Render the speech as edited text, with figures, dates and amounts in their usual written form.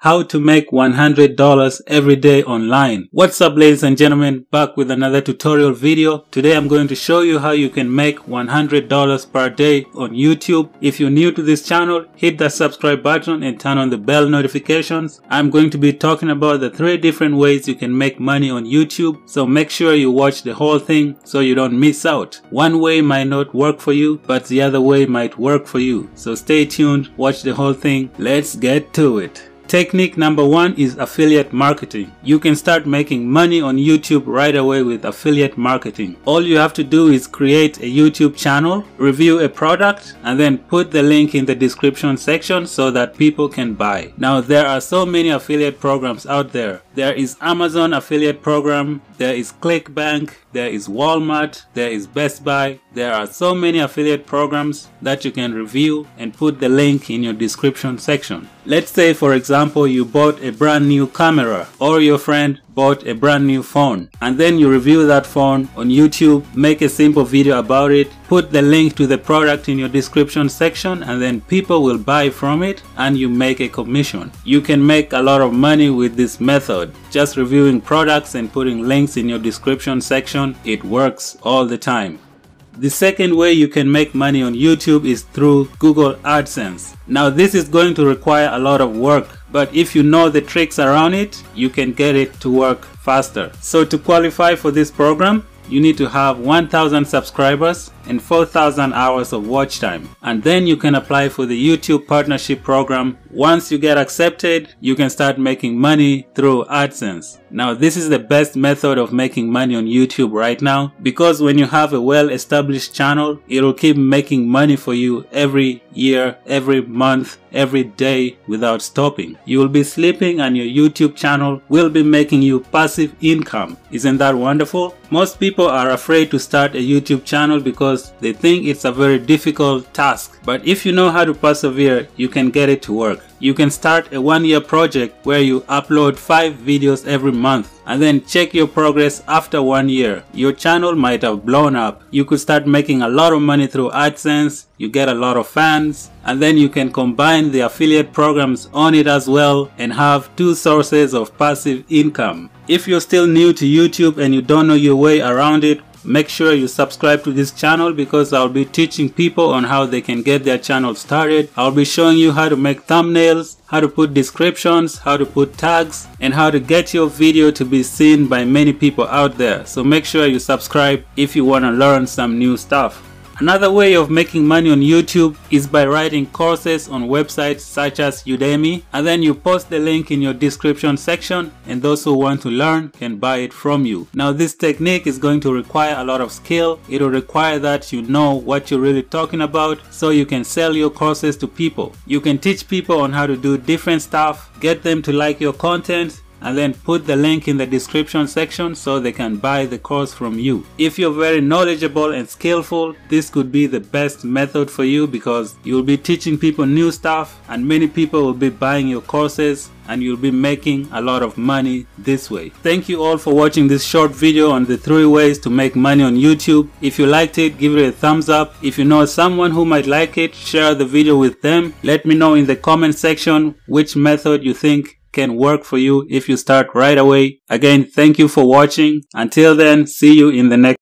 How to make $100 every day online. What's up, ladies and gentlemen, back with another tutorial video. Today I'm going to show you how you can make $100 per day on YouTube. If you're new to this channel, hit the subscribe button and turn on the bell notifications. I'm going to be talking about the 3 different ways you can make money on YouTube, so make sure you watch the whole thing so you don't miss out. One way might not work for you, but the other way might work for you. So stay tuned, watch the whole thing. Let's get to it. Technique number 1 is affiliate marketing. You can start making money on YouTube right away with affiliate marketing. All you have to do is create a YouTube channel, review a product, and then put the link in the description section so that people can buy. Now there are so many affiliate programs out there. There is Amazon affiliate program, there is ClickBank, there is Walmart, there is Best Buy. There are so many affiliate programs that you can review and put the link in your description section. Let's say, for example, you bought a brand new camera, or your friend bought a brand new phone, and then you review that phone on YouTube, make a simple video about it, put the link to the product in your description section, and then people will buy from it and you make a commission. You can make a lot of money with this method. Just reviewing products and putting links in your description section. It works all the time. The second way you can make money on YouTube is through Google ADSENSE. Now this is going to require a lot of work, but if you know the tricks around it, you can get it to work faster. So to qualify for this program, you need to have 1,000 subscribers and 4,000 hours of watch time, and then you can apply for the YouTube partnership program. Once you get accepted, you can start making money through ADSENSE. Now this is the best method of making money on YouTube right now, because when you have a well-established channel, it will keep making money for you every year, every month, every day without stopping. You will be sleeping and your YouTube channel will be making you passive income. Isn't that wonderful? Most people are afraid to start a YouTube channel because they think it's a very difficult task. But if you know how to persevere, you can get it to work. You can start a 1-year project where you upload 5 videos every month and then check your progress after 1 year. Your channel might have blown up. You could start making a lot of money through AdSense. You get a lot of fans, and then you can combine the affiliate programs on it as well and have 2 sources of passive income. If you're still new to YouTube and you don't know your way around it, make sure you subscribe to this channel, because I'll be teaching people on how they can get their channel started. I'll be showing you how to make thumbnails, how to put descriptions, how to put tags, and how to get your video to be seen by many people out there. So make sure you subscribe if you want to learn some new stuff. Another way of making money on YouTube is by writing courses on websites such as Udemy, and then you post the link in your description section and those who want to learn can buy it from you. Now this technique is going to require a lot of skill. It will require that you know what you're really talking about so you can sell your courses to people. You can teach people on how to do different stuff, get them to like your content, and then put the link in the description section so they can buy the course from you. If you're very knowledgeable and skillful, this could be the best method for you, because you'll be teaching people new stuff and many people will be buying your courses and you'll be making a lot of money this way. Thank you all for watching this short video on the 3 ways to make money on YouTube. If you liked it, give it a thumbs up. If you know someone who might like it, share the video with them. Let me know in the comment section which method you think can work for you if you start right away. Again, thank you for watching. Until then, see you in the next